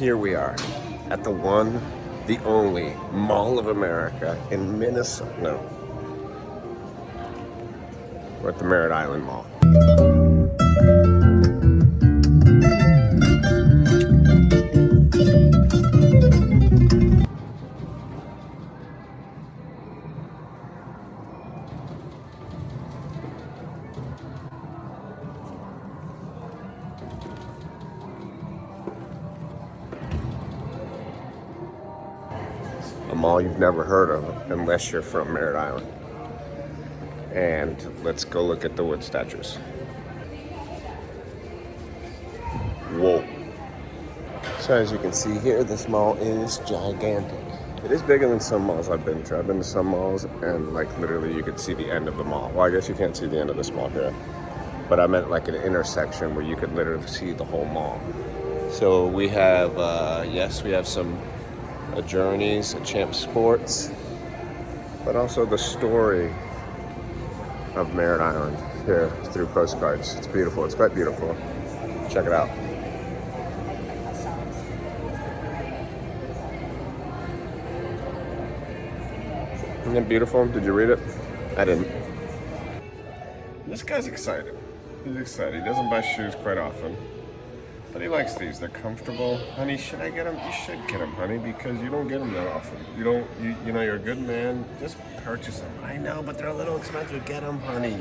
Here we are at the one, the only Mall of America in Minnesota. No, we're at the Merritt Island Mall. A mall you've never heard of unless you're from Merritt Island. And let's go look at the wood statues. Whoa. So as you can see here, this mall is gigantic. It is bigger than some malls I've been to. I've been to some malls and like literally you could see the end of the mall. Well, I guess you can't see the end of this mall here. But I meant like an intersection where you could literally see the whole mall. So we have, yes, we have some Journeys, Champ Sports, but also the story of Merritt Island here through postcards. It's beautiful. It's quite beautiful. Check it out. Isn't it beautiful? Did you read it? I didn't. This guy's excited. He's excited. He doesn't buy shoes quite often. But he likes these. They're comfortable. Honey, should I get them? You should get them, honey, because you don't get them that often. You know, you're a good man. Just purchase them. I know, but they're a little expensive. Get them, honey.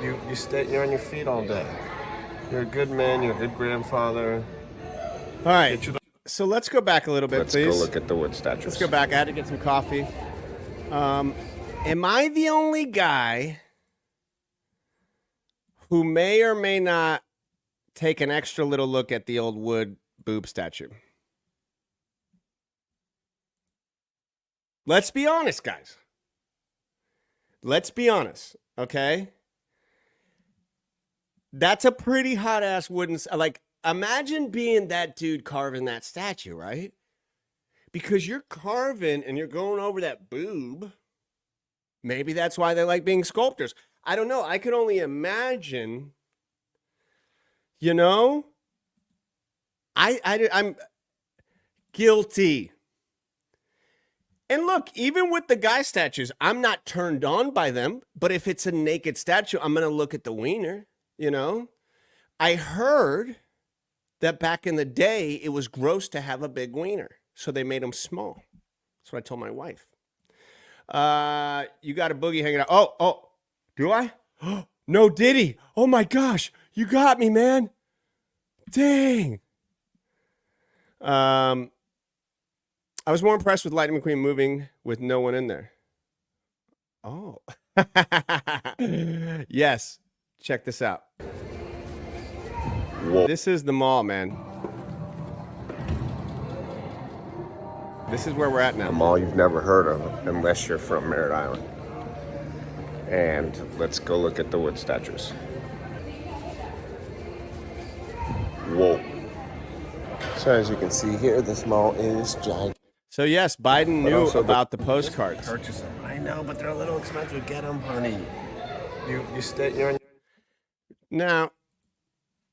You're on your feet all day. You're a good man. You're a good grandfather. All right. So let's go back a little bit, please. Let's go look at the wood statues. Let's go back. I had to get some coffee. Am I the only guy who may or may not take an extra little look at the old wood boob statue? Let's be honest, guys. Let's be honest, okay? That's a pretty hot-ass wooden... Like, imagine being that dude carving that statue, right? Because you're carving and you're going over that boob. Maybe that's why they like being sculptors. I don't know. I could only imagine... You know, I'm guilty. And look, even with the guy statues, I'm not turned on by them. But if it's a naked statue, I'm going to look at the wiener, you know. I heard that back in the day, it was gross to have a big wiener. So they made them small. That's what I told my wife. You got a boogie hanging out. Oh, do I? No, did he? Oh my gosh. You got me, man. Dang. I was more impressed with Lightning McQueen moving with no one in there. Oh. Yes. Check this out. Whoa. This is the mall, man. This is where we're at now. A mall you've never heard of unless you're from Merritt Island. And let's go look at the wood statues. Whoa. So as you can see here, this mall is gigantic. So yes, Biden knew about the postcards. Purchase them. I know, but they're a little expensive. Get them, honey. You're on your... Now,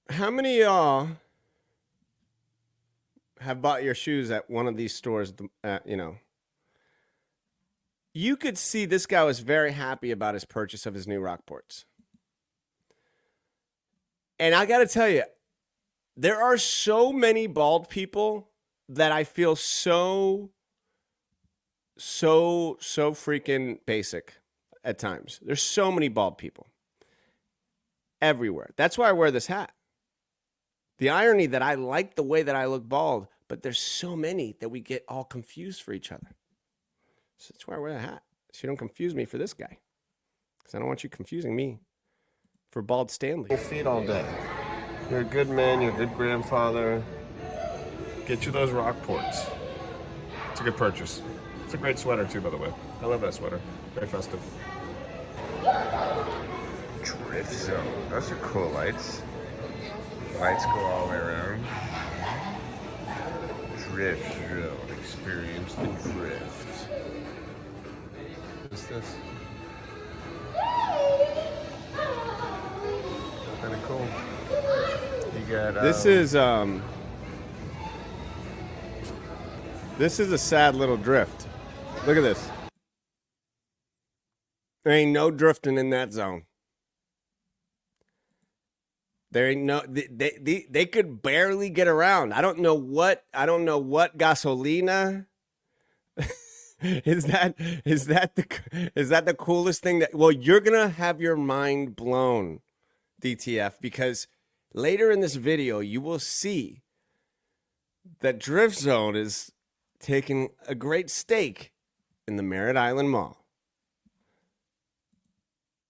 how many of y'all have bought your shoes at one of these stores? You know, you could see this guy was very happy about his purchase of his new Rockports. And I got to tell you, there are so many bald people that I feel so freaking basic at times. There's so many bald people everywhere. That's why I wear this hat. The irony that I like the way that I look bald, but there's so many that we get all confused for each other. So that's why I wear the hat. So you don't confuse me for this guy. Because I don't want you confusing me for bald Stanley. Your feet all day. You're a good man, you're a good grandfather. Get you those Rockports. It's a good purchase. It's a great sweater too, by the way. I love that sweater. Very festive. Drift zone. Those are cool lights. Lights go all the way around. Drift zone. Experience the drift. What's this? Kind of cool. You got This is This is a sad little drift. Look at this. There ain't no drifting in that zone. There ain't no. They could barely get around. I don't know what gasolina. Is that the coolest thing that? Well, you're gonna have your mind blown, DTF, because later in this video you will see that Drift Zone is taking a great stake in the Merritt Island Mall.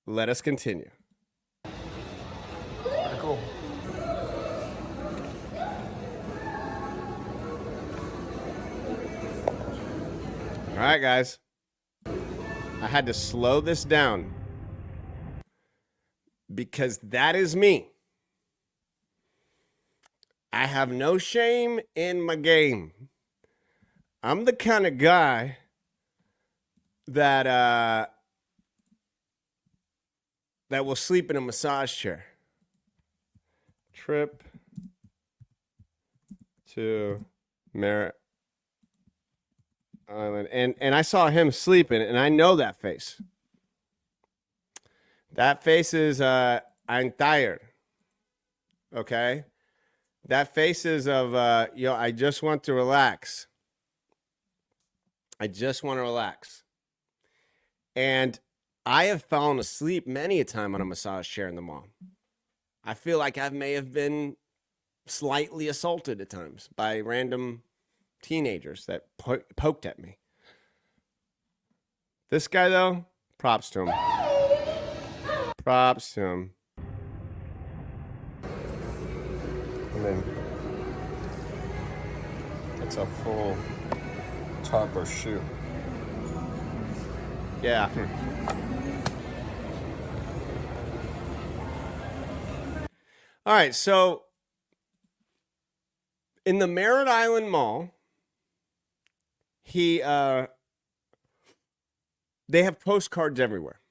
Let us continue. Cool. All right, guys. I had to slow this down because that is me. I have no shame in my game. I'm the kind of guy that will sleep in a massage chair. Trip to Merritt Island. And I saw him sleeping, and I know that face. That face is I'm tired. Okay? That face is of I just want to relax. I just want to relax. And I have fallen asleep many a time on a massage chair in the mall. I feel like I may have been slightly assaulted at times by random teenagers that poked at me. This guy, though, props to him. Props to him. And then it's a full top or shoe. Yeah. All right, so in the Merritt Island Mall, they have postcards everywhere.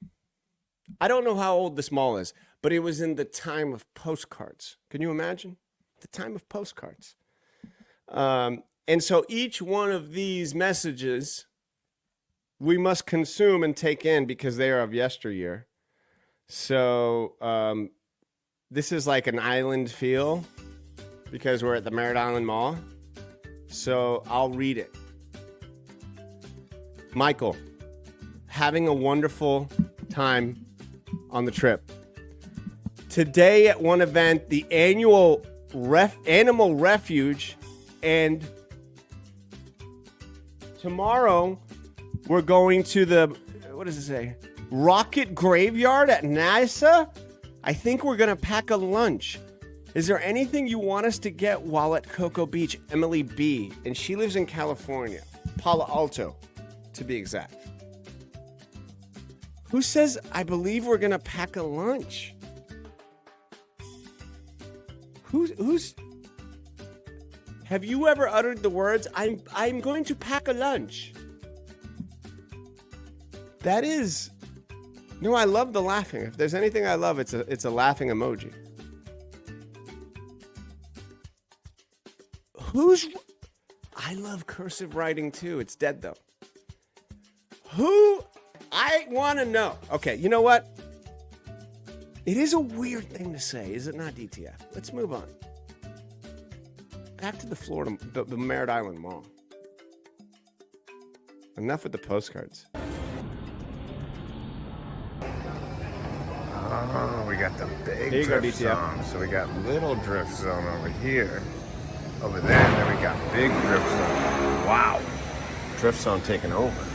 I don't know how old this mall is, but it was in the time of postcards. Can you imagine? The time of postcards. And so each one of these messages we must consume and take in because they are of yesteryear. So this is like an island feel because we're at the Merritt Island Mall. So I'll read it. Michael, having a wonderful time on the trip. Today at one event, the annual animal refuge, and tomorrow we're going to the, what does it say? Rocket Graveyard at NASA? I think we're going to pack a lunch. Is there anything you want us to get while at Cocoa Beach? Emily B. And she lives in California. Palo Alto, to be exact. Who says, I believe we're going to pack a lunch? Who's... Have you ever uttered the words, I'm going to pack a lunch? That is... No, I love the laughing. If there's anything I love, it's a laughing emoji. I love cursive writing too. It's dead though. I want to know. Okay, you know what? It is a weird thing to say, is it not, DTF? Let's move on. Back to the Merritt Island Mall. Enough with the postcards. Oh, we got the big There you go, drift DTF. zone. So we got little drift zone over here. Over there, and then we got big drift zone. Wow. Drift zone taking over.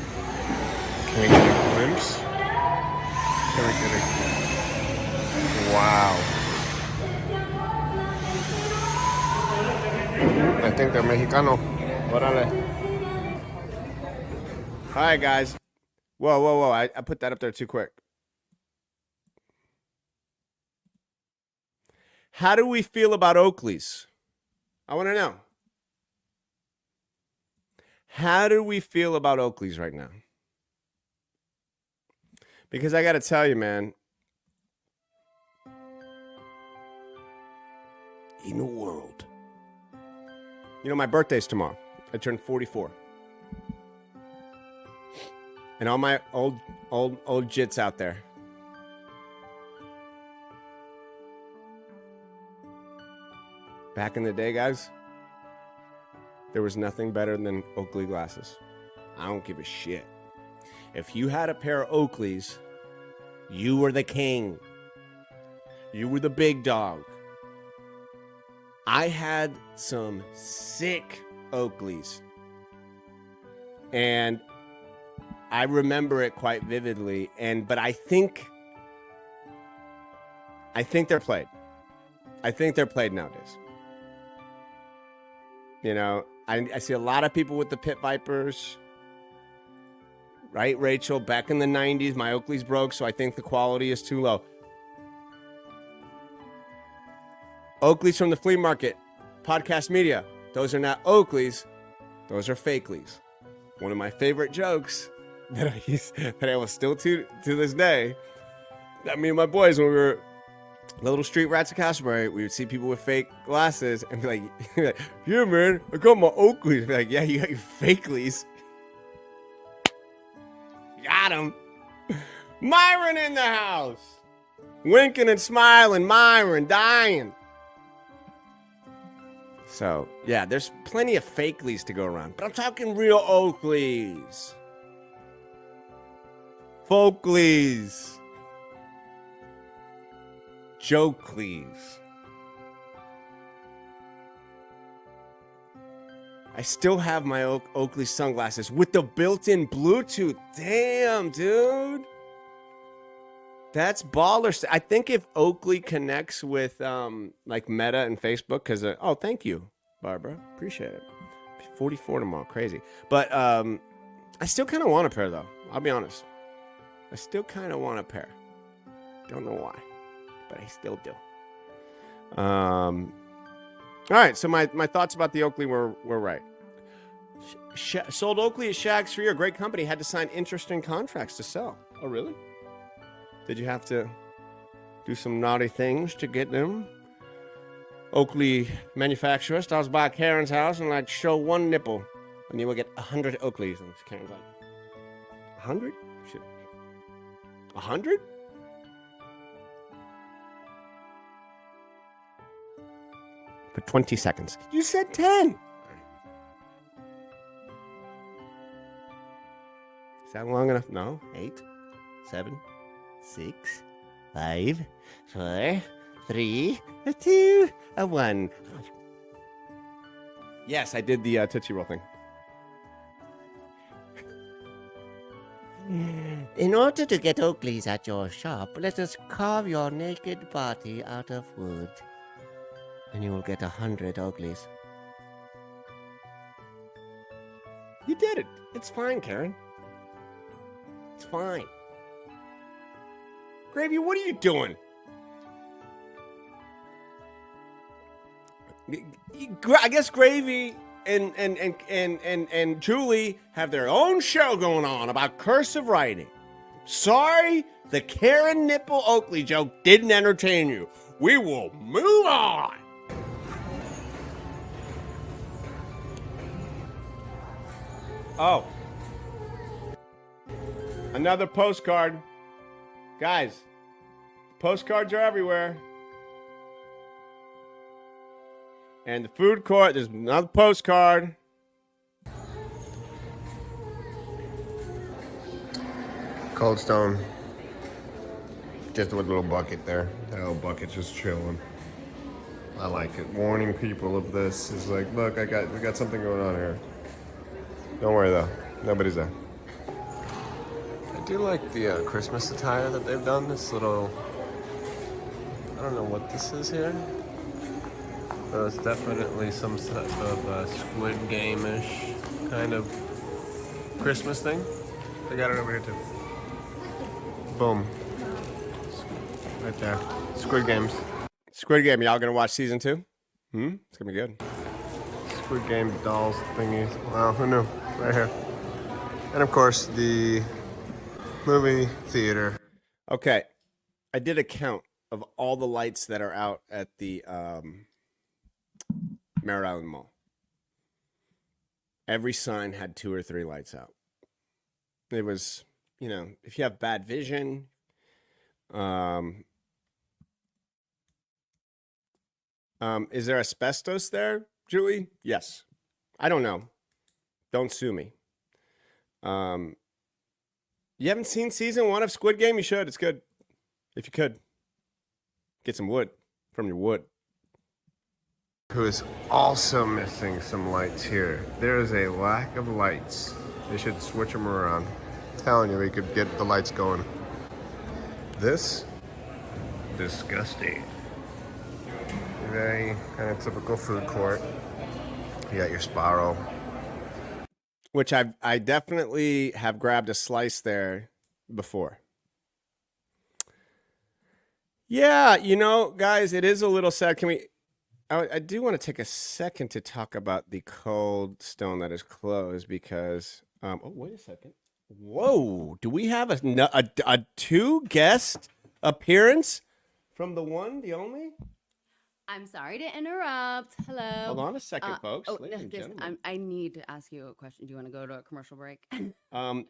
Can we get a glimpse? Can we get a... Wow. I think they're Mexicano. Órale. All right, guys. Whoa. I put that up there too quick. How do we feel about Oakley's? I want to know. How do we feel about Oakley's right now? Because I got to tell you, man, in a world. You know, my birthday's tomorrow. I turn 44. And all my old jits out there. Back in the day, guys, there was nothing better than Oakley glasses. I don't give a shit. If you had a pair of Oakleys, you were the king. You were the big dog. I had some sick Oakleys. And I remember it quite vividly. But I think they're played. I think they're played nowadays. You know, I see a lot of people with the Pit Vipers. Right, Rachel? Back in the 90s, my Oakleys broke, so I think the quality is too low. Oakleys from the flea market, podcast media. Those are not Oakleys. Those are Fakeleys. One of my favorite jokes that I will still to this day. That me and my boys, when we were little street rats of Castleberry, we would see people with fake glasses and be like, yeah, man, I got my Oakleys. Be like, yeah, you got your Fakeleys. Got him. Myron in the house. Winking and smiling. Myron dying. So, yeah, there's plenty of Fakeleys to go around. But I'm talking real Oakleys. Folkleys. Jokeleys. I still have my Oakley sunglasses with the built-in Bluetooth. Damn, dude. That's baller. I think if Oakley connects with like Meta and Facebook, because oh, thank you, Barbara. Appreciate it. 44 tomorrow, crazy. But I still kind of want a pair, though. I'll be honest. I still kind of want a pair. Don't know why, but I still do. All right, so my thoughts about the Oakley were right. Sold Oakley at Shags for a great company. Had to sign interesting contracts to sell. Oh, really? Did you have to do some naughty things to get them? Oakley manufacturer stops by Karen's house and like show one nipple, and you will get 100 Oakleys. And Karen's like, 100? Shit. 100? For 20 seconds. You said 10. Is that long enough? No. 8, 7, 6, 5, 4, 3, 2, 1. Yes, I did the Tootsie Roll thing. In order to get Oakleys at your shop, let us carve your naked body out of wood. And you will get 100 Oakleys. You did it. It's fine, Karen. It's fine. Gravy, what are you doing? I guess Gravy and Julie have their own show going on about cursive writing. Sorry, the Karen nipple Oakley joke didn't entertain you. We will move on. Oh. Another postcard. Guys, postcards are everywhere. And the food court, there's another postcard. Cold Stone. Just with a little bucket there. That little bucket's just chilling. I like it. Warning people of this is like, look, we got something going on here. Don't worry though, nobody's there. I do like the Christmas attire that they've done. This little, I don't know what this is here. But it's definitely some type of Squid Game-ish kind of Christmas thing. They got it over here too. Boom. Right there. Squid Games. Squid Game, y'all gonna watch season 2? It's gonna be good. Squid Game dolls thingies. Wow, who knew? Right here. And of course, the movie theater. Okay, I did a count of all the lights that are out at the Merritt Island Mall. Every sign had 2 or 3 lights out. It was if you have bad vision, um, is there asbestos there, Julie? Yes. I don't know. Don't sue me. You haven't seen season 1 of Squid Game? You should. It's good. If you could. Get some wood from your wood. Who is also missing some lights here. There is a lack of lights. They should switch them around. I'm telling you, they could get the lights going. This, disgusting. Very kind of typical food court. You got your Sparrow. Which I definitely have grabbed a slice there before. Yeah, guys, it is a little sad. I do want to take a second to talk about the Cold Stone that is closed because, wait a second. Whoa, do we have a 2 guest appearance from the one, the only? I'm sorry to interrupt. Hello. Hold on a second, folks. Ladies and gentlemen. I need to ask you a question. Do you want to go to a commercial break?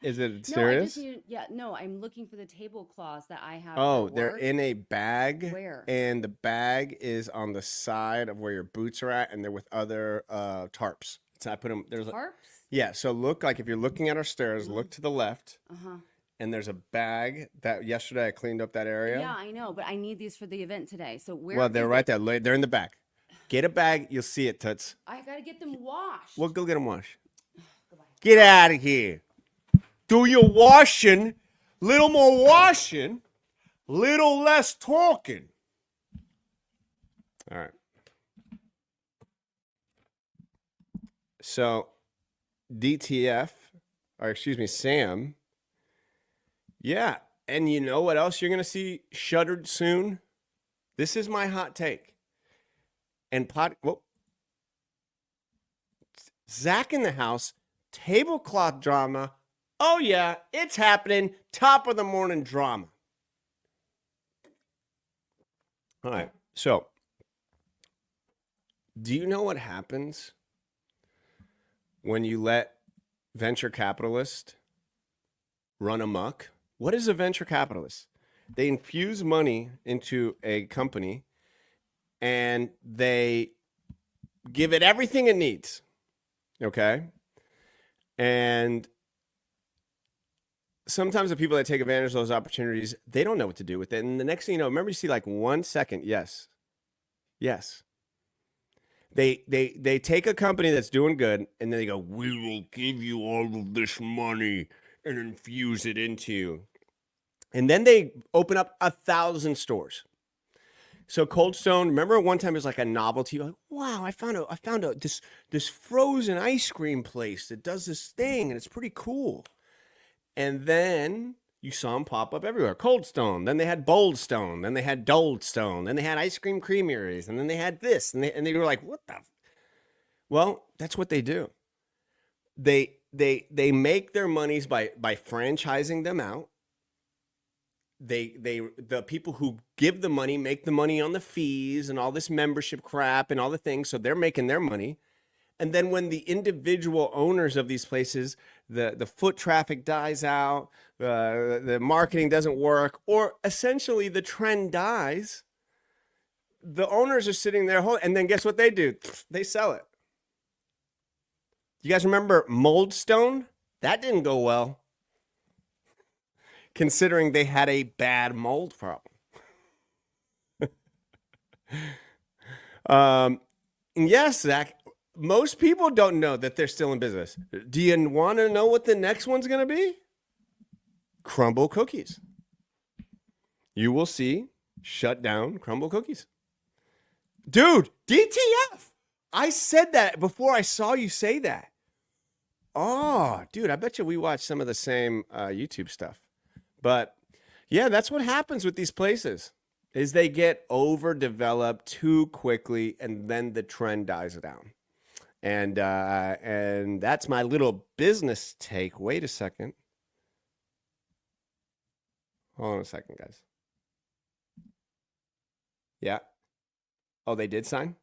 Is it No, serious? I'm looking for the tablecloths that I have. Oh, they're in a bag. Where? And the bag is on the side of where your boots are at, and they're with other tarps. So I put them. There's tarps. Yeah. So look, like if you're looking at our stairs, look to the left. Uh-huh. And there's a bag that yesterday I cleaned up that area. Yeah, I know, but I need these for the event today. So where? Well, they're right there. They're in the back. Get a bag. You'll see it, Toots. I gotta get them washed. Well, go get them washed. Get out of here. Do your washing. Little more washing. Little less talking. All right. So, DTF, or excuse me, Sam. Yeah. And you know what else you're going to see shuttered soon? This is my hot take. And Zach in the house, tablecloth drama. Oh, yeah, it's happening. Top of the morning drama. All right. So, do you know what happens when you let venture capitalists run amok? What is a venture capitalist? They infuse money into a company and they give it everything it needs. Okay? And sometimes the people that take advantage of those opportunities, they don't know what to do with it. And the next thing you know, remember you see like 1 second, yes. They take a company that's doing good and then they go, we will give you all of this money and infuse it into you. And then they open up 1,000 stores. So Cold Stone, remember one time it was like a novelty. Like, wow, I found this frozen ice cream place that does this thing and it's pretty cool. And then you saw them pop up everywhere. Cold Stone, then they had Bold Stone, then they had Dulled Stone, then they had ice cream creameries, and then they had this, and they were like, what the? Well, that's what they do. They make their monies by franchising them out. The people who give the money make the money on the fees and all this membership crap and all the things, so they're making their money. And then when the individual owners of these places, the foot traffic dies out, the marketing doesn't work, or essentially the trend dies, the owners are sitting there, and then guess what they do? They sell it. You guys remember Moldstone? That didn't go well, considering they had a bad mold problem. Yes, Zach. Most people don't know that they're still in business. Do you want to know what the next one's going to be? Crumble cookies. You will see shut down Crumble cookies. Dude, DTF. I said that before I saw you say that. Oh, dude, I bet you we watch some of the same YouTube stuff. But yeah, that's what happens with these places is they get overdeveloped too quickly and then the trend dies down. And that's my little business take. Wait a second. Hold on a second, guys. Yeah. Oh, they did sign?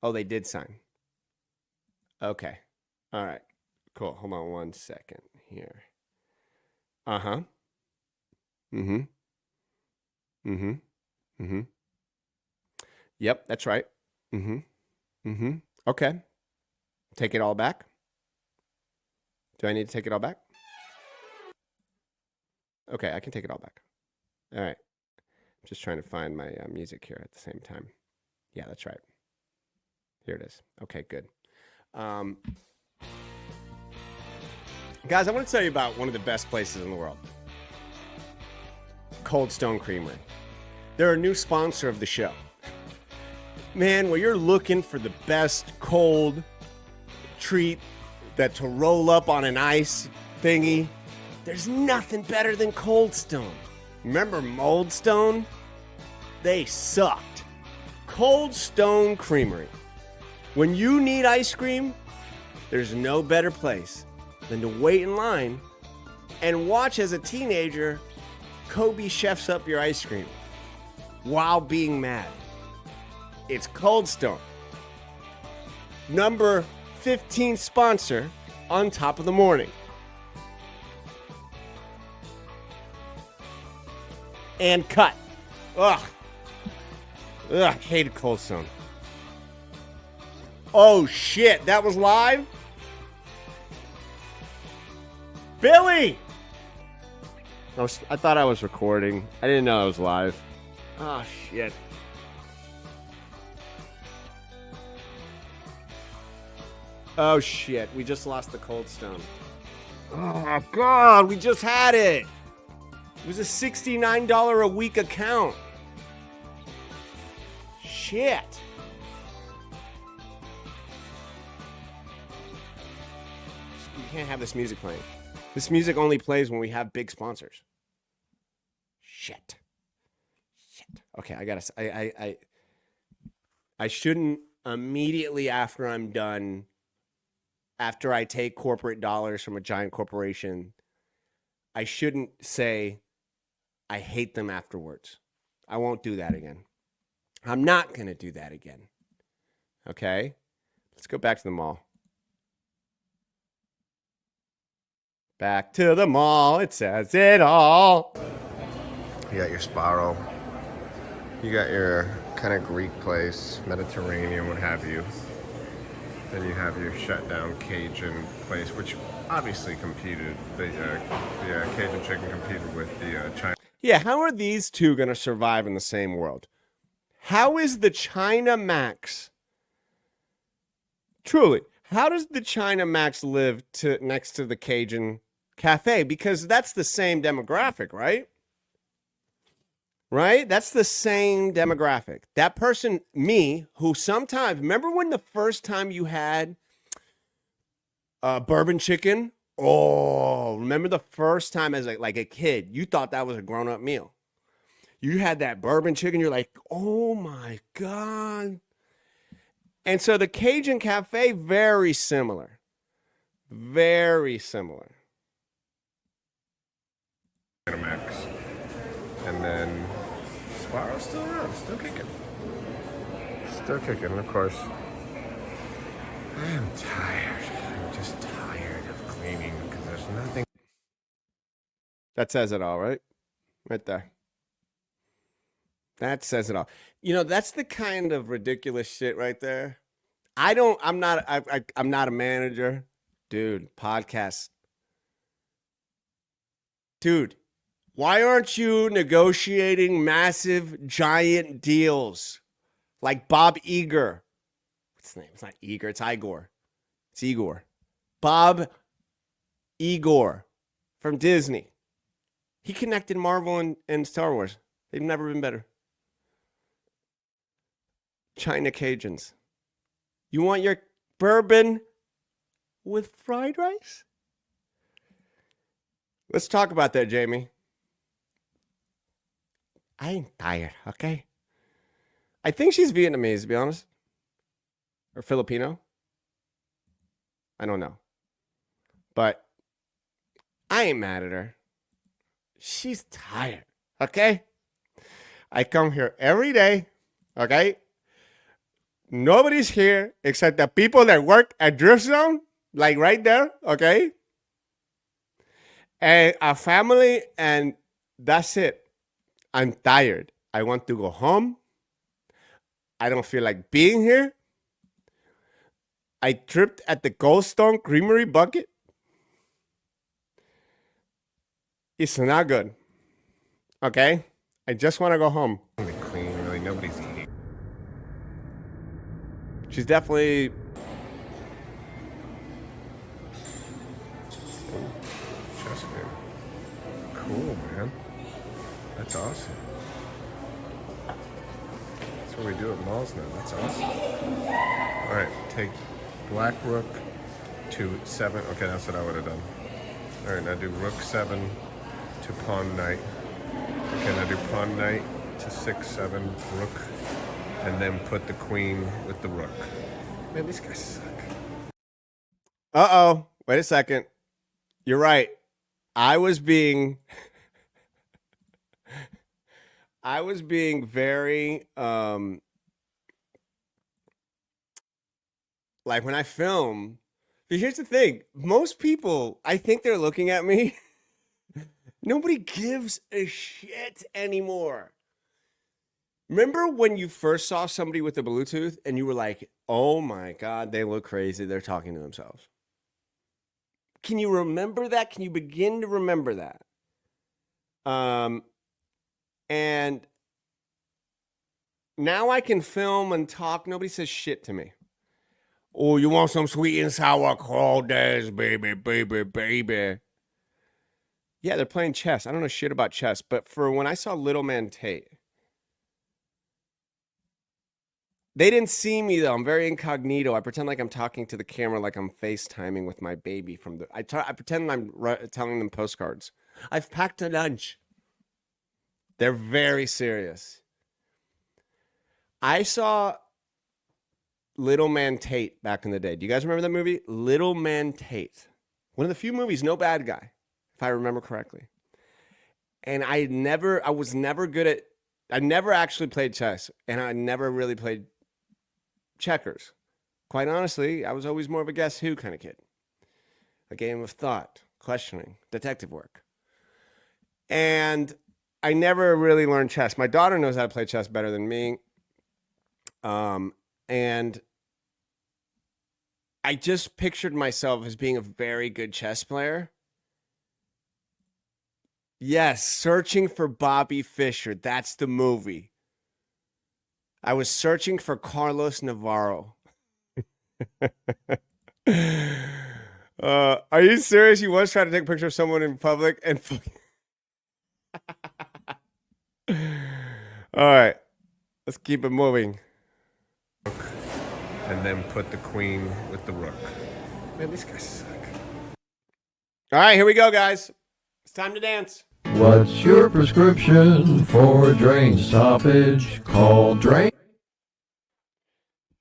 Oh, they did sign. Okay. All right. Cool. Hold on 1 second here. Uh-huh. Mm-hmm. Mm-hmm. Mm-hmm. Yep, that's right. Mm-hmm. Mm-hmm. Okay. Take it all back? Do I need to take it all back? Okay, I can take it all back. All right. I'm just trying to find my music here at the same time. Yeah, that's right. Here it is. Okay, good. Guys, I want to tell you about one of the best places in the world. Cold Stone Creamery. They're a new sponsor of the show. Man, when you're looking for the best cold treat that to roll up on an ice thingy, there's nothing better than Cold Stone. Remember Mold Stone? They sucked. Cold Stone Creamery. When you need ice cream, there's no better place than to wait in line and watch as a teenager Kobe chefs up your ice cream while being mad. It's Cold Stone. Number 15 sponsor on Top of the Morning. And cut. Ugh. Ugh, hated Cold Stone. Oh shit, that was live? Billy! I thought I was recording. I didn't know I was live. Oh shit. Oh shit, we just lost the Cold Stone. Oh god, we just had it. It was a $69 a week account. Shit. You can't have this music playing. This music only plays when we have big sponsors. Shit. Okay, I shouldn't immediately after I'm done, after I take corporate dollars from a giant corporation, I shouldn't say I hate them afterwards. I won't do that again. I'm not going to do that again. Okay? Let's go back to the mall. Back to the mall. It says it all. You got your Sparrow. You got your kind of Greek place, Mediterranean, what have you. Then you have your shutdown Cajun place, which obviously competed. The Cajun chicken competed with the China. Yeah, how are these two going to survive in the same world? How is the China Max? Truly, how does the China Max live next to the Cajun Cafe? Because that's the same demographic, right? Right? That's the same demographic. That person, me, who sometimes, remember when the first time you had bourbon chicken? Oh, remember the first time as like a kid, you thought that was a grown-up meal. You had that bourbon chicken, you're like, oh my God. And so the Cajun Cafe, very similar. Very similar. Max. And then Sparrow's still around, still kicking. Still kicking, of course. I'm tired. I'm just tired of cleaning because there's nothing. That says it all, right? Right there. That says it all. You know, that's the kind of ridiculous shit right there. I'm not a manager. Dude, podcast. Dude, why aren't you negotiating massive, giant deals like Bob Iger? What's his name? It's not Iger, it's Igor. It's Igor. Bob Igor from Disney. He connected Marvel and Star Wars. They've never been better. China Cajuns. You want your bourbon with fried rice? Let's talk about that, Jamie. I ain't tired, okay? I think she's Vietnamese, to be honest. Or Filipino. I don't know. But I ain't mad at her. She's tired, okay? I come here every day, okay? Nobody's here except the people that work at Drift Zone, like right there, okay? and a family, and that's it. I'm tired. I want to go home. I don't feel like being here. I tripped at the Goldstone Creamery bucket. It's not good. Okay? I just want to go home. Really clean, really nobody's eating. She's definitely... Chest game. Cool, man. That's awesome. That's what we do at malls now. That's awesome. All right, take Black Rook to 7. Okay, that's what I would have done. All right, now do Rook 7 to Pawn Knight. Okay, now do Pawn Knight to 6, 7, Rook, and then put the Queen with the Rook. Man, these guys suck. Uh-oh. Wait a second. You're right. I was being very like when I film. But here's the thing. Most people, I think they're looking at me. Nobody gives a shit anymore. Remember when you first saw somebody with a Bluetooth and you were like, oh my God, they look crazy. They're talking to themselves. Can you remember that? Can you begin to remember that? And now I can film and talk. Nobody says shit to me. Oh, you want some sweet and sour crawdads, baby, baby, baby. Yeah, they're playing chess. I don't know shit about chess, but for when I saw Little Man Tate, they didn't see me though. I'm very incognito. I pretend like I'm talking to the camera, like I'm FaceTiming with my baby from the. I pretend I'm telling them postcards. I've packed a lunch. They're very serious. I saw Little Man Tate back in the day. Do you guys remember that movie? Little Man Tate. One of the few movies, no bad guy, if I remember correctly. And I was never good at, I never actually played chess, and I never really played checkers. Quite honestly, I was always more of a guess who kind of kid. A game of thought, questioning, detective work. And I never really learned chess. My daughter knows how to play chess better than me. And I just pictured myself as being a very good chess player. Yes, Searching for Bobby Fischer. That's the movie. I was searching for Carlos Navarro. Are you serious? You once tried to take a picture of someone in public and... All right, let's keep it moving. And then put the Queen with the Rook. Man, these guys suck. All right, here we go, guys. It's time to dance. What's your prescription for drain stoppage? Call Drain.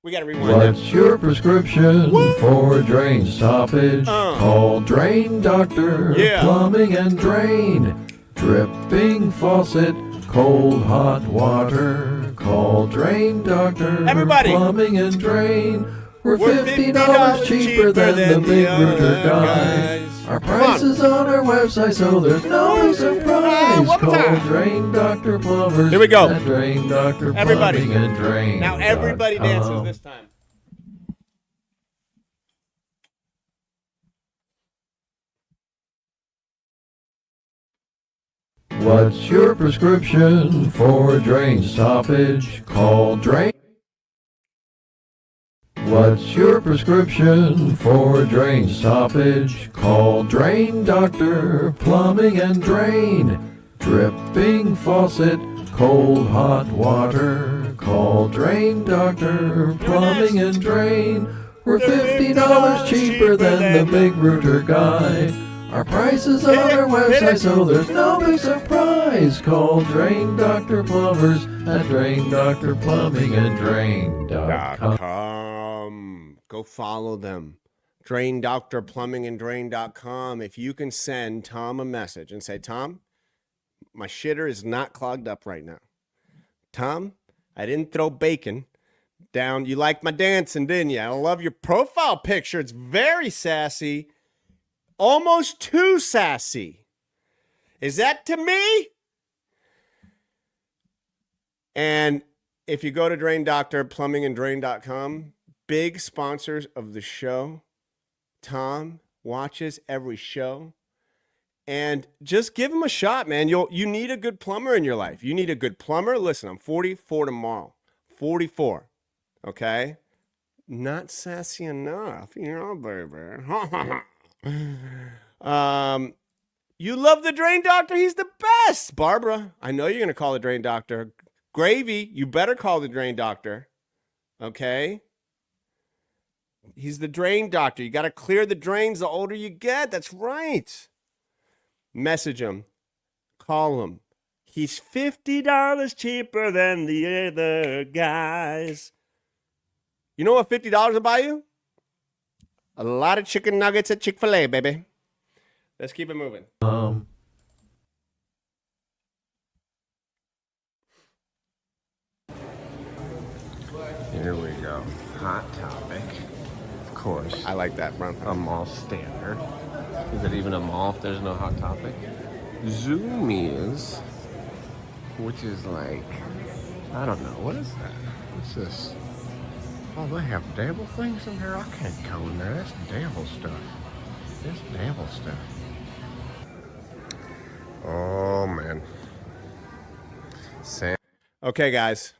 We gotta rewind that. What's your prescription for drain stoppage? Call Drain Doctor. Yeah. Plumbing and drain. Dripping faucet. Cold hot water. Call Drain Doctor. Everybody. Plumbing and drain. We're $50 cheaper than the big router guys. Our prices on our website, so there's no big surprise. Call Drain Doctor Plumbers. Here we go. At Drain Doctor Everybody. Plumbing and Drain. Now everybody dances this time. What's your prescription for drain stoppage? Call Drain. What's your prescription for drain stoppage? Call Drain Doctor. Plumbing and drain. Dripping faucet. Cold hot water. Call Drain Doctor. Plumbing and drain. We're $50 cheaper than the big router guy. Our prices on our website, so there's no big surprise. Call Drain Doctor Plumbers at Drain Doctor Plumbing and Drain.com. Go follow them. Drain Doctor Plumbing and Drain.com. If you can send Tom a message and say, Tom, my shitter is not clogged up right now. Tom, I didn't throw bacon down. You liked my dancing, didn't you? I love your profile picture. It's very sassy. Almost too sassy. Is that to me? And if you go to Drain Doctor, plumbinganddrain.com, big sponsors of the show. Tom watches every show. And just give him a shot, man. You need a good plumber in your life. You need a good plumber. Listen, I'm 44 tomorrow. 44. Okay? Not sassy enough, baby. You love the Drain Doctor. He's the best. Barbara, I know you're going to call the Drain Doctor. Gravy, you better call the Drain Doctor. Okay? He's the Drain Doctor. You got to clear the drains the older you get. That's right. Message him. Call him. He's $50 cheaper than the other guys. You know what $50 will buy you? A lot of chicken nuggets at Chick-fil-A, baby. Let's keep it moving. Here we go. Hot topic. Of course. I like that, Brown. A mall standard. Is it even a mall if there's no hot topic? Zoomies, which is like, I don't know, what is that? What's this? Oh, they have devil things in there? I can't go in there. That's devil stuff. That's devil stuff. Oh, man. Okay, guys.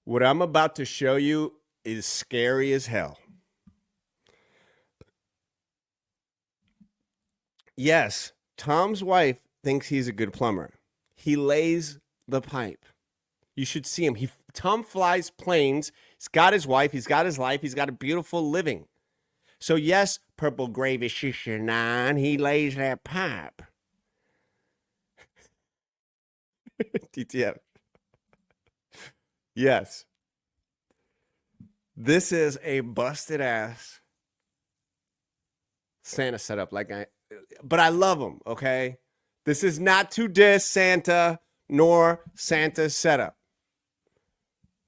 What I'm about to show you is scary as hell. Yes, Tom's wife thinks he's a good plumber. He lays the pipe. You should see him. Tom flies planes. He's got his wife. He's got his life. He's got a beautiful living. So yes, purple gravy shisha nine. He lays that pipe. TTF. Yes. This is a busted ass Santa setup. But I love him, okay? This is not to diss Santa nor Santa's setup.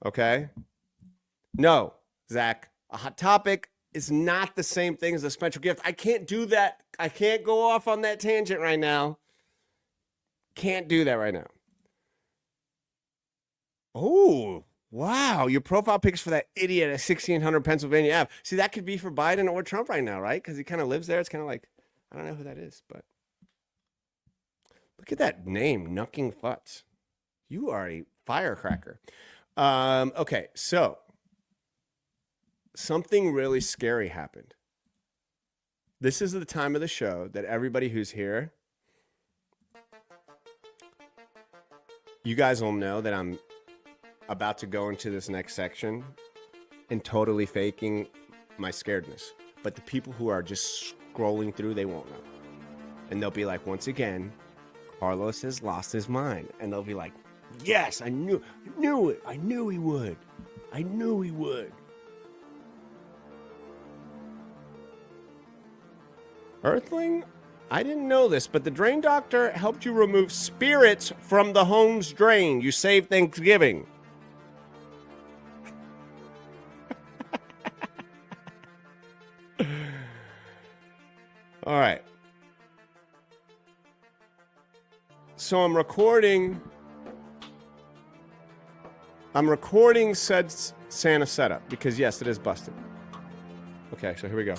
Okay? No, Zach, a hot topic is not the same thing as a special gift. I can't do that. I can't go off on that tangent right now. Can't do that right now. Oh, wow. Your profile pics for that idiot at 1600 Pennsylvania Ave. See, that could be for Biden or Trump right now, right? Because he kind of lives there. It's kind of like, I don't know who that is, but look at that name, Knucking Futz. You are a firecracker. Okay, so something really scary happened. This is the time of the show that everybody who's here, you guys will know that I'm about to go into this next section and totally faking my scaredness. But the people who are just scrolling through, they won't know. And they'll be like, once again, Carlos has lost his mind. And they'll be like, yes, I knew it. I knew he would. I knew he would. Earthling, I didn't know this, but the Drain Doctor helped you remove spirits from the home's drain. You saved Thanksgiving. All right. So I'm recording said Santa setup because yes, it is busted. Okay, so here we go.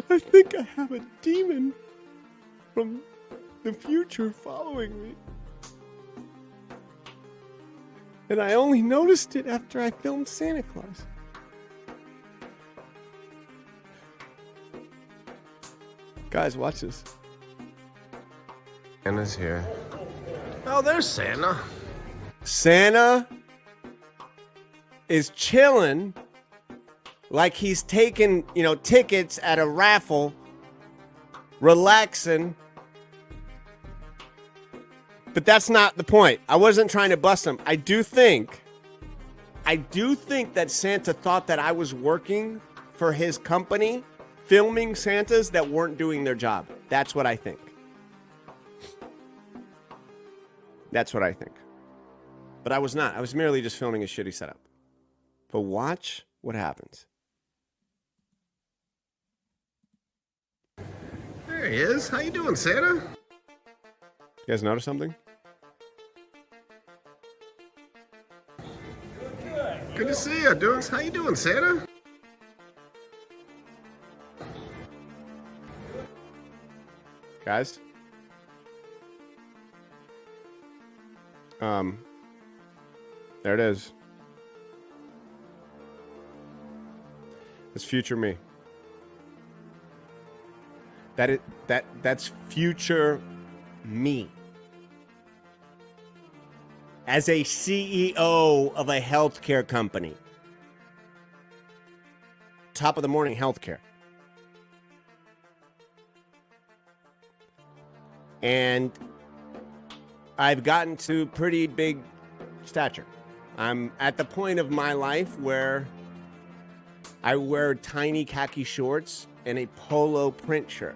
I think I have a demon from the future following me. And I only noticed it after I filmed Santa Claus. Guys, watch this. Santa's here. Oh, there's Santa. Santa is chilling like he's taking, tickets at a raffle, relaxing. But that's not the point. I wasn't trying to bust him. I do think that Santa thought that I was working for his company, filming Santas that weren't doing their job. That's what I think. That's what I think. But I was not. I was merely just filming a shitty setup. But watch what happens. There he is. How you doing, Santa? You guys notice something? Good to see you. How you doing, Santa? Guys? There it is. It's future me. That's future me. As a CEO of a healthcare company. Top of the morning healthcare. And I've gotten to pretty big stature. I'm at the point of my life where I wear tiny khaki shorts and a polo print shirt.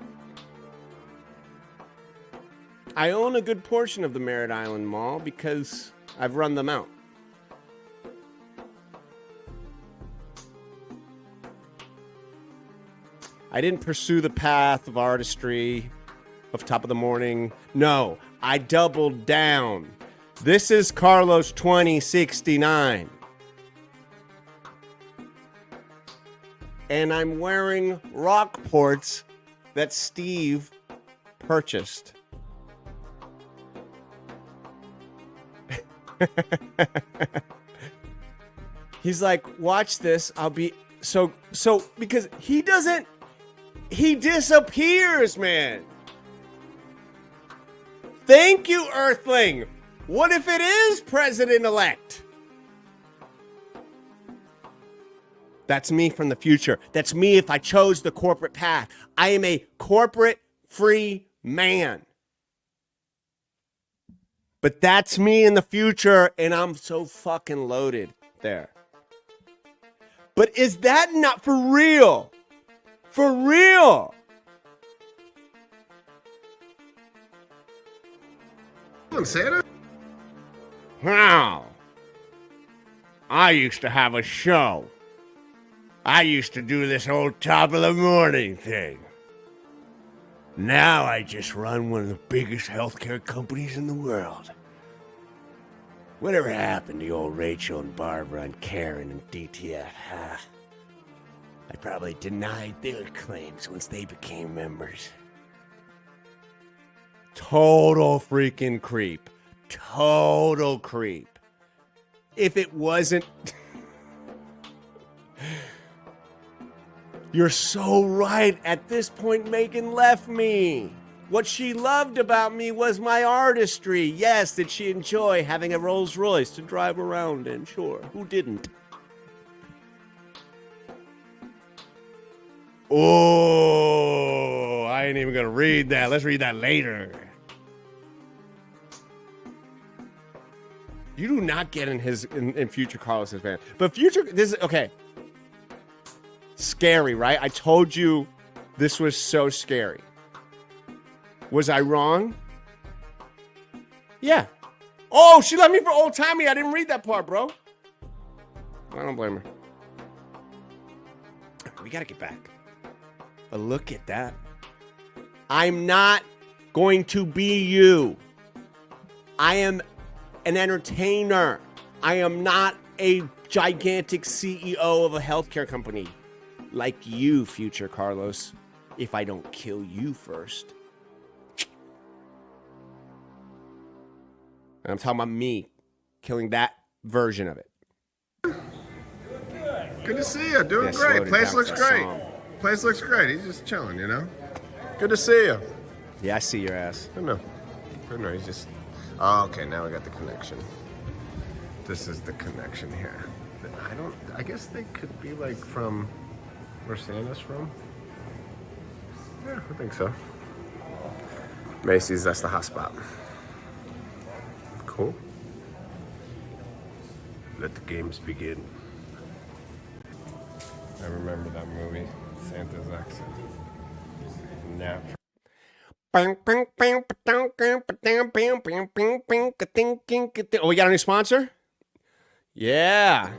I own a good portion of the Merritt Island Mall because I've run them out. I didn't pursue the path of artistry, of top of the morning. No, I doubled down. This is Carlos 2069. And I'm wearing Rockports that Steve purchased. He's like, watch this. I'll be so because he disappears, man. Thank you, Earthling. What if it is president-elect? That's me from the future. That's me if I chose the corporate path. I am a corporate-free man. But that's me in the future, and I'm so fucking loaded there. But is that not for real? For real? Santa? Wow. I used to have a show. I used to do this whole top of the morning thing. Now I just run one of the biggest healthcare companies in the world. Whatever happened to old Rachel and Barbara and Karen and DTF? Huh? I probably denied their claims once they became members. Total freaking creep. Total creep. If it wasn't... You're so right. At this point, Megan left me. What she loved about me was my artistry. Yes, did she enjoy having a Rolls Royce to drive around in? Sure. Who didn't? Oh, I ain't even going to read that. Let's read that later. You do not get in future Carlos's van. But future, this is, okay. Scary, right? I told you this was so scary. Was I wrong? Yeah. Oh, she left me for old timey. I didn't read that part, bro. I don't blame her. We got to get back. But look at that. I'm not going to be you. I am an entertainer. I am not a gigantic CEO of a healthcare company like you, future Carlos, if I don't kill you first. And I'm talking about me killing that version of it. Good to see you. Doing great. Place looks great. Place looks great. He's just chilling, you know? Good to see you. Yeah, I see your ass. I know. He's just... Oh, okay, now we got the connection. This is the connection here. I guess they could be like from where Santa's from. Yeah, I think so. Macy's, that's the hot spot. Cool. Let the games begin. I remember that movie, Santa's accent. Nap. Oh, we got a new sponsor? Yeah.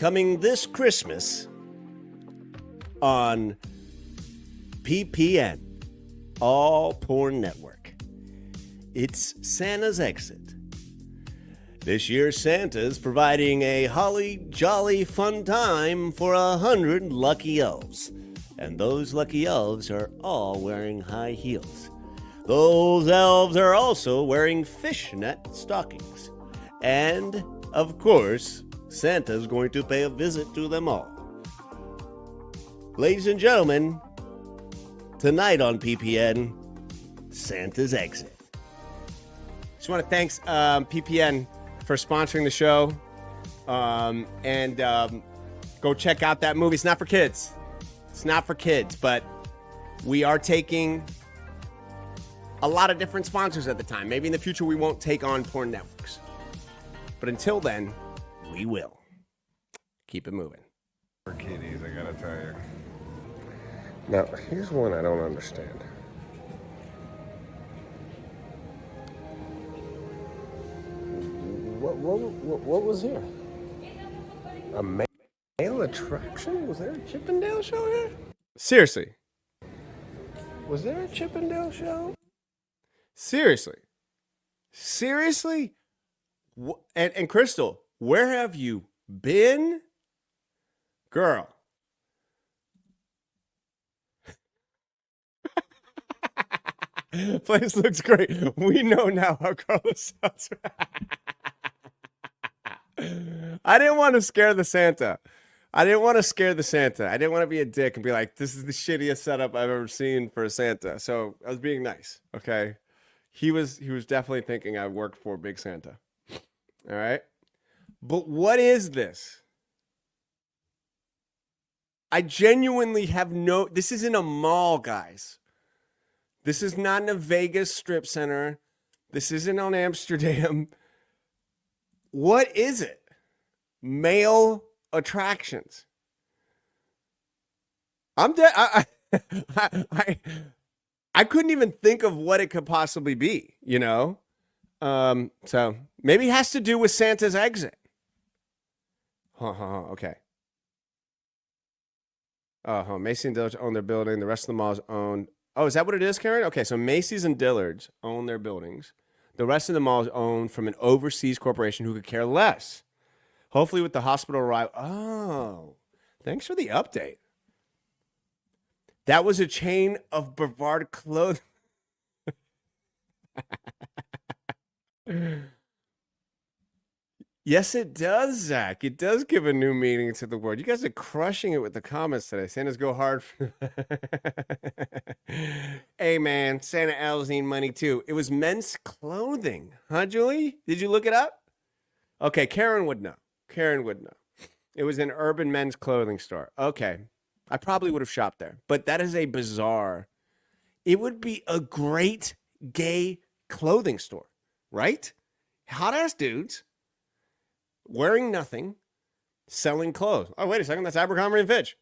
coming this Christmas on PPN, All Porn Network. It's Santa's Exit. This year, Santa's providing a holly jolly fun time for 100 lucky elves. And those lucky elves are all wearing high heels. Those elves are also wearing fishnet stockings. And, of course, Santa's going to pay a visit to them all. Ladies and gentlemen, tonight on PPN, Santa's Exit. Just want to thank PPN for sponsoring the show. Go check out that movie. It's not for kids. It's not for kids, but we are taking a lot of different sponsors at the time. Maybe in the future we won't take on porn networks. But until then, we will. Keep it moving. For kiddies, I gotta tell you. Now, here's one I don't understand. What was here? A male attraction? Was there a Chippendale show here? Seriously. Was there a Chippendale show? Seriously. And Crystal, where have you been? Girl. Place looks great. We know now how Carlos sounds. I didn't want to scare the Santa. I didn't want to be a dick and be like, this is the shittiest setup I've ever seen for a Santa. So I was being nice, okay? He was definitely thinking I worked for Big Santa. All right? But what is this? I genuinely have this isn't a mall, guys. This is not in a Vegas strip center. This isn't on Amsterdam. What is it? Male attractions. I'm dead. I couldn't even think of what it could possibly be, you know? So maybe it has to do with Santa's Exit. Okay. Macy and Dillard's own their building. The rest of the mall is owned. Oh, is that what it is, Karen? Okay, so Macy's and Dillard's own their buildings. The rest of the mall is owned from an overseas corporation who could care less. Hopefully with the hospital arrival. Oh, thanks for the update. That was a chain of Brevard clothing. Yes, it does, Zach. It does give a new meaning to the word. You guys are crushing it with the comments today. Santa's go hard. Hey, man, Santa elves need money too. It was men's clothing. Huh, Julie? Did you look it up? Okay, Karen would know. It was an urban men's clothing store. Okay. I probably would have shopped there. But that is a bizarre. It would be a great gay clothing store, right? Hot-ass dudes. Wearing nothing, selling clothes. Oh, wait a second. That's Abercrombie & Fitch.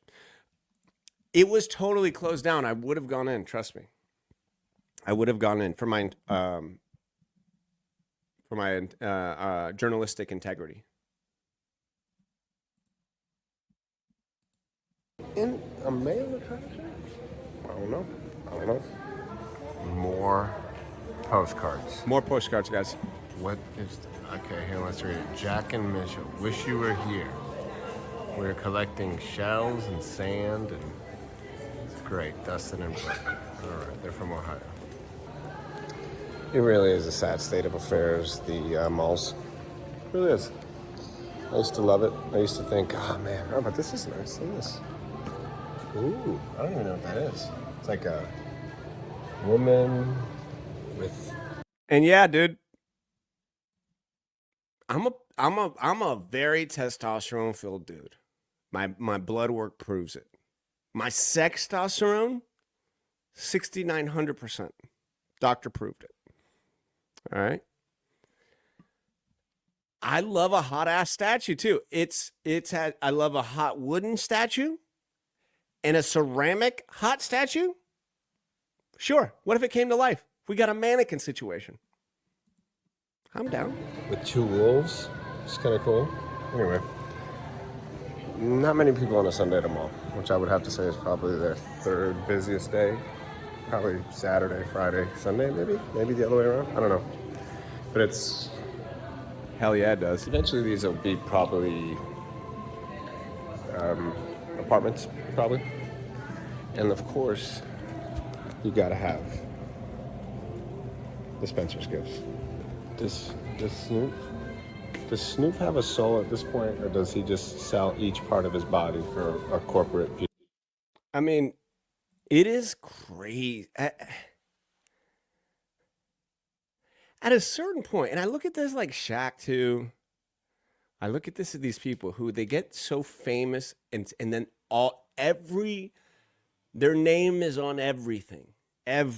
It was totally closed down. I would have gone in. Trust me. I would have gone in for my journalistic integrity. In a male attraction? I don't know. More postcards. More postcards, guys. What is... Okay, here, let's read it. Jack and Mitchell, wish you were here. We're collecting shells and sand and... Great, Dustin and Brett. All right, they're from Ohio. It really is a sad state of affairs, the malls. It really is. I used to love it. I used to think, oh man, oh, but this is nice. Look at this. Ooh, I don't even know what that is. It's like a woman with... And yeah, dude. I'm a very testosterone filled dude. My blood work proves it. My sex testosterone, 6,900%. Doctor proved it. All right. I love a hot ass statue too. I love a hot wooden statue and a ceramic hot statue. Sure. What if it came to life? We got a mannequin situation. I'm down. With two wolves. It's kind of cool. Anyway. Not many people on a Sunday at a mall, which I would have to say is probably their third busiest day. Probably Saturday, Friday, Sunday, maybe the other way around. I don't know. But it's Hell yeah, it does. eventually these will be probably apartments, probably. And of course, you gotta have the Spencer's gifts. Does Snoop have a soul at this point, or does he just sell each part of his body for a corporate? I mean, it is crazy. At a certain point, and I look at this like Shaq too. I look at these people who they get so famous, and then their name is on everything. And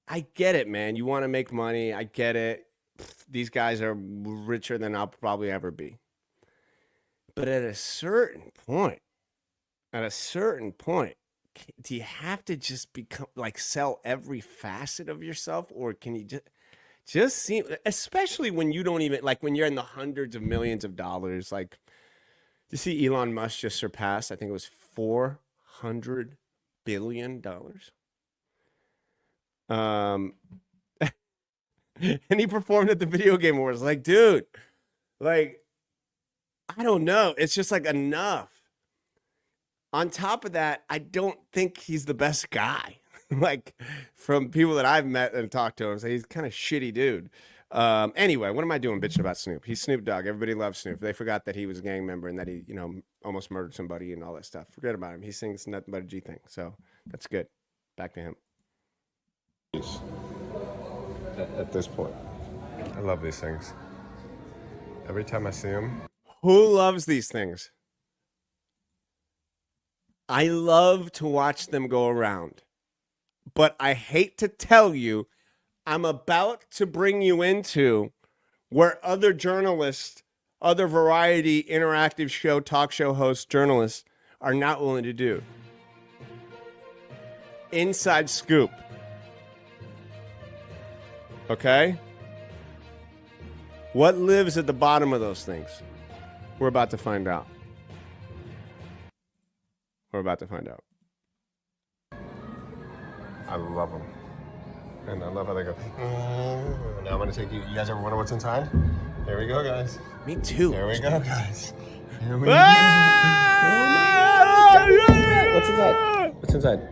I get it, man. You want to make money. I get it. These guys are richer than I'll probably ever be. But at a certain point, do you have to just become like sell every facet of yourself, or can you just seem, especially when you don't even like when you're in the hundreds of millions of dollars, like you see Elon Musk just surpassed, I think it was $400 billion. And he performed at the Video Game Awards. Like, dude, like, I don't know. It's just like enough. On top of that, I don't think he's the best guy. Like, from people that I've met and talked to him, so he's kind of shitty dude. Anyway, what am I doing bitching about Snoop? He's Snoop Dogg. Everybody loves Snoop. They forgot that he was a gang member and that he, almost murdered somebody and all that stuff. Forget about him. He sings nothing but a G thing. So that's good. Back to him. At this point, I love these things. Every time I see them. Who loves these things? I love to watch them go around. But I hate to tell you, I'm about to bring you into where other journalists, other variety interactive show, talk show hosts, journalists are not willing to do. Inside scoop. Okay? What lives at the bottom of those things? We're about to find out. I love them. And I love how they go, now I'm going to take you. You guys ever wonder what's inside? Here we go, guys. Me too. Here we go, guys. Here we go. What's inside? What's inside?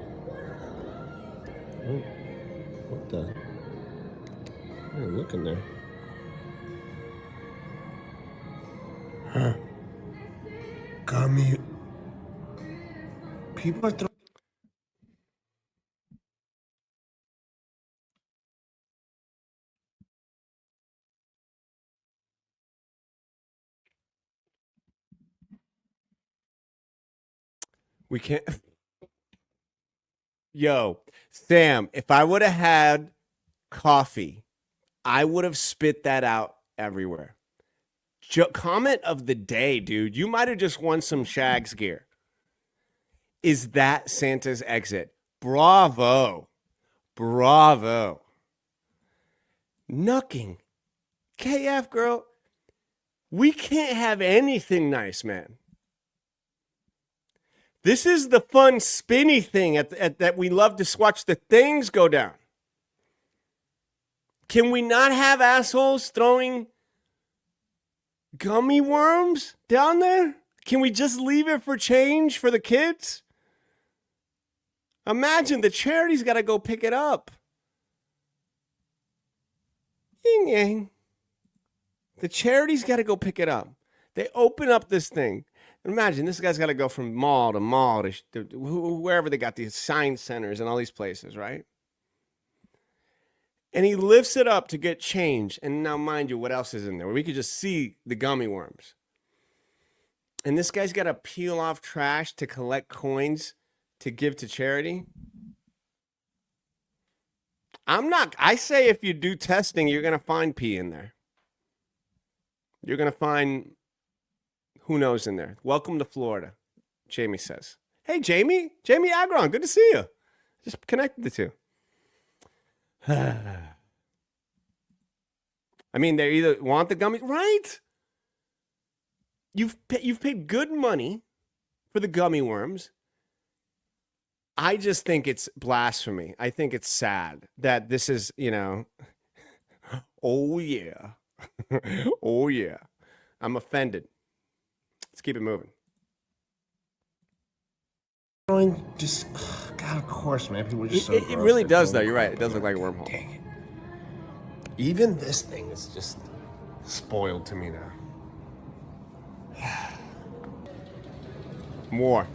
Oh, what the? Hey, look in there. Huh. Gummy. People are throwing. We can't. Yo, Sam, if I would have had coffee, I would have spit that out everywhere. Comment of the day, dude. You might have just won some Shags gear. Is that Santa's exit? Bravo. Knucking. KF, girl. We can't have anything nice, man. This is the fun spinny thing that we love to watch the things go down. Can we not have assholes throwing gummy worms down there? Can we just leave it for change for the kids? Imagine the charity's got to go pick it up. Ying yang. The charity's got to go pick it up. They open up this thing. Imagine this guy's got to go from mall to mall to wherever they got these sign centers and all these places, right? And he lifts it up to get change. And now, mind you, what else is in there? We could just see the gummy worms. And this guy's got to peel off trash to collect coins to give to charity. I say if you do testing, you're going to find pee in there. You're going to find who knows in there. Welcome to Florida, Jamie says. Hey, Jamie Agron, good to see you. Just connected the two. I mean, they either want the gummy, right? You've paid good money for the gummy worms. I just think it's blasphemy. I think it's sad that this is, oh yeah. Oh yeah. I'm offended. Let's keep it moving. Just, God, of course, man. People are just so It gross. really They're does, so though. You're right. It does gross. look like a wormhole. Dang it. Even this thing is just spoiled to me now. More.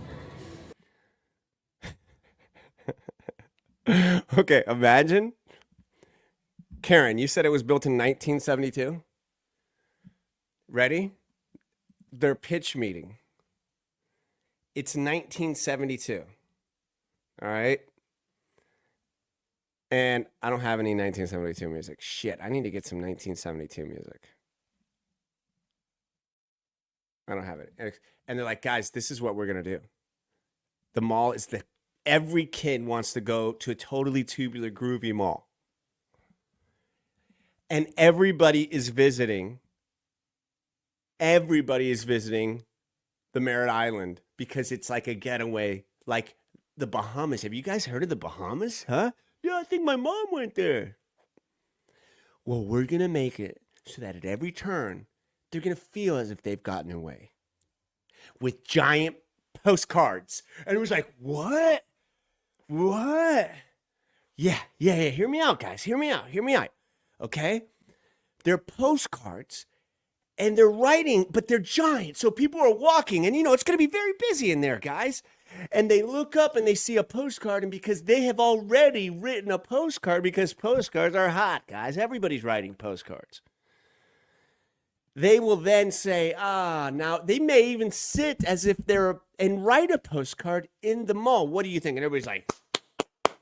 Okay, imagine. Karen, you said it was built in 1972? Ready? Their pitch meeting. It's 1972. All right? And I don't have any 1972 music. Shit, I need to get some 1972 music. I don't have it. And they're like, guys, this is what we're going to do. The mall is every kid wants to go to a totally tubular, groovy mall. And everybody is visiting the Merritt Island because it's like a getaway, like the Bahamas. Have you guys heard of the Bahamas? Huh? Yeah, I think my mom went there. Well, we're going to make it so that at every turn, they're going to feel as if they've gotten away with giant postcards. And it was like, what? What? Yeah. Hear me out, guys. Hear me out. Okay? They're postcards and they're writing, but they're giant. So people are walking and, it's going to be very busy in there, guys. And they look up and they see a postcard. And because they have already written a postcard, because postcards are hot, guys. Everybody's writing postcards. They will then say, now they may even sit as if and write a postcard in the mall. What do you think? And everybody's like,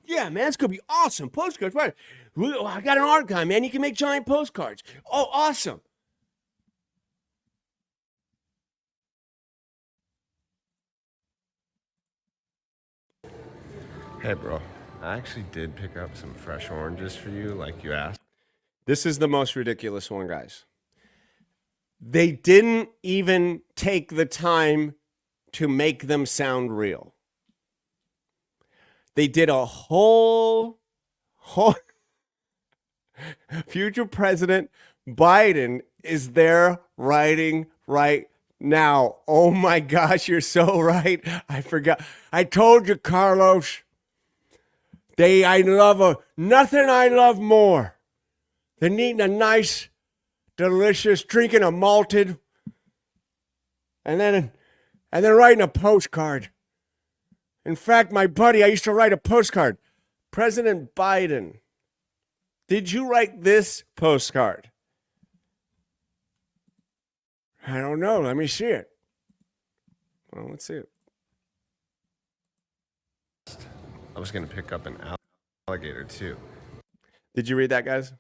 yeah, man, it's going to be awesome. Postcards, right? I got an art guy, man. You can make giant postcards. Oh, awesome. Hey, bro. I actually did pick up some fresh oranges for you, like you asked. This is the most ridiculous one, guys. They didn't even take the time to make them sound real. They did a whole future President Biden is there writing right now. Oh my gosh, you're so right. I forgot. I told you, Carlos. Nothing I love more than eating a nice, delicious, drinking a malted, and then writing a postcard. In fact, my buddy, I used to write a postcard. President Biden, did you write this postcard? I don't know. Let me see it. Well, let's see it. I was going to pick up an alligator, too. Did you read that, guys?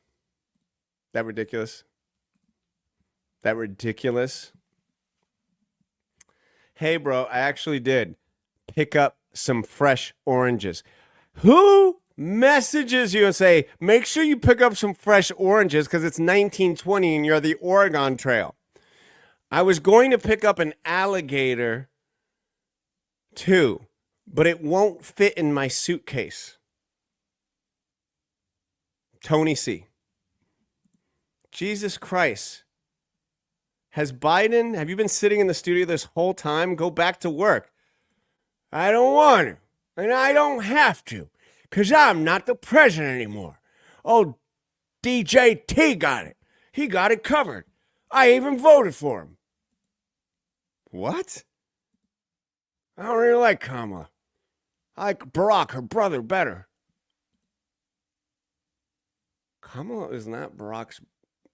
That ridiculous? Hey, bro, I actually did pick up some fresh oranges. Who messages you and say, make sure you pick up some fresh oranges because it's 1920 and you're the Oregon Trail? I was going to pick up an alligator, too, but it won't fit in my suitcase. Tony C. Jesus Christ. Have you been sitting in the studio this whole time? Go back to work. I don't want to, and I don't have to, because I'm not the president anymore. Oh, DJT got it. He got it covered. I even voted for him. What? I don't really like Kamala. I like Barack, her brother, better. Kamala is not Barack's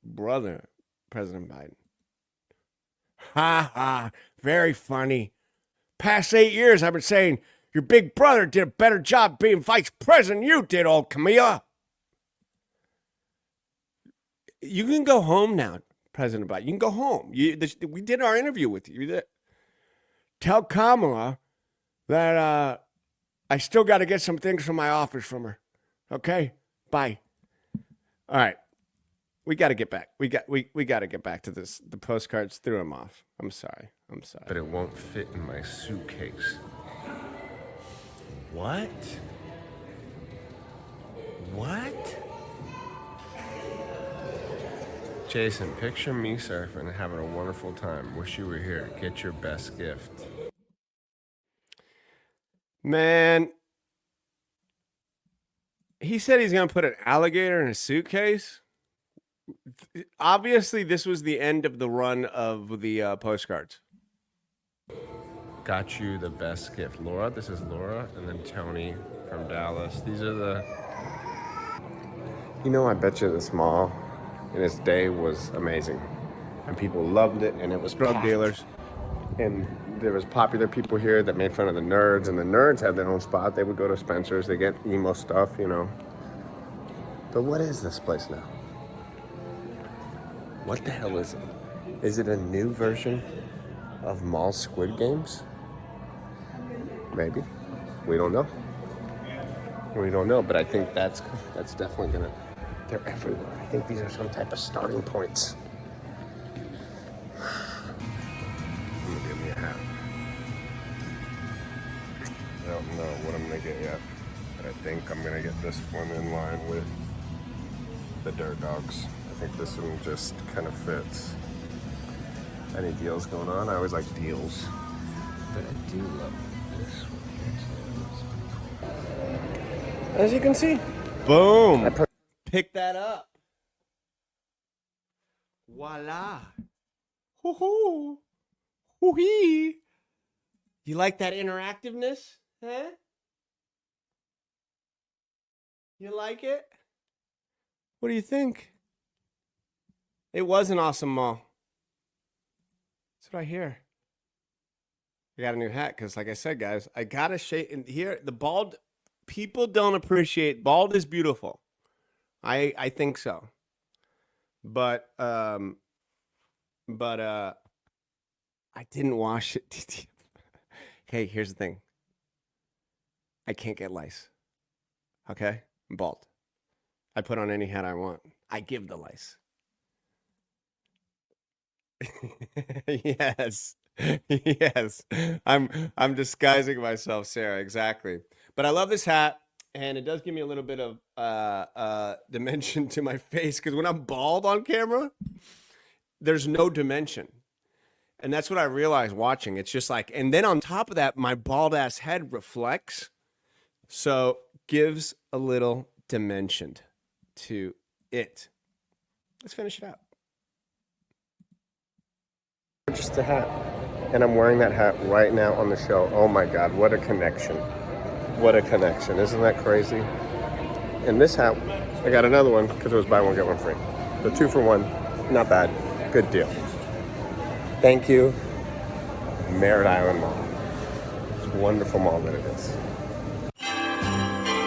brother, President Biden. Ha ha, very funny. Past 8 years, I've been saying your big brother did a better job being vice president than you did, old Camilla. You can go home now, President Biden. You can go home. We did our interview with you. Tell Kamala that I still got to get some things from my office from her. Okay? Bye. All right. We got to get back. We got to get back to this. The postcards threw him off. I'm sorry. But it won't fit in my suitcase. What? What? Jason, picture me surfing and having a wonderful time. Wish you were here. Get your best gift. Man, he said he's going to put an alligator in a suitcase. Obviously, this was the end of the run of the postcards. Got you the best gift. Laura, this is Laura, and then Tony from Dallas. These are the... You know, I bet you this mall in its day was amazing. And people loved it, and it was Drug packed. dealers. And there was popular people here that made fun of the nerds, and the nerds had their own spot. They would go to Spencer's, they get emo stuff, you know. But what is this place now? What the hell is it? Is it a new version of Mall Squid Games? Maybe. We don't know. We don't know, but I think that's definitely gonna... They're everywhere. I think these are some type of starting points. I'm gonna get me a hat. I don't know what I'm gonna get yet, but I think I'm gonna get this one in line with the Dirt Dogs. I think this one just kind of fits. Any deals going on? I always like deals, but I do love this one. As you can see, Boom. Pick that up. Voila. Hoo-hoo. Hoo-hee. You like that interactiveness? Huh? You like it? What do you think? It was an awesome mall. That's what I hear. I got a new hat because, like I said, guys, I got to shave. And here, the bald, people don't appreciate, bald is beautiful. I think so. But I didn't wash it. Hey, here's the thing. I can't get lice. Okay? I'm bald. I put on any hat I want. I give the lice. Yes. Yes. I'm disguising myself, Sarah, exactly. But I love this hat, and it does give me a little bit of dimension to my face, because when I'm bald on camera, there's no dimension. And that's what I realized watching. It's just like, and then on top of that, my bald ass head reflects, so gives a little dimension to it. Let's finish it out. Just a hat, and I'm wearing that hat right now on the show. Oh my God, what a connection. What a connection. Isn't that crazy? And this hat, I got another one because it was buy one, get one free. So 2 for 1, not bad. Good deal. Thank you, Merritt Island Mall. It's a wonderful mall that it is.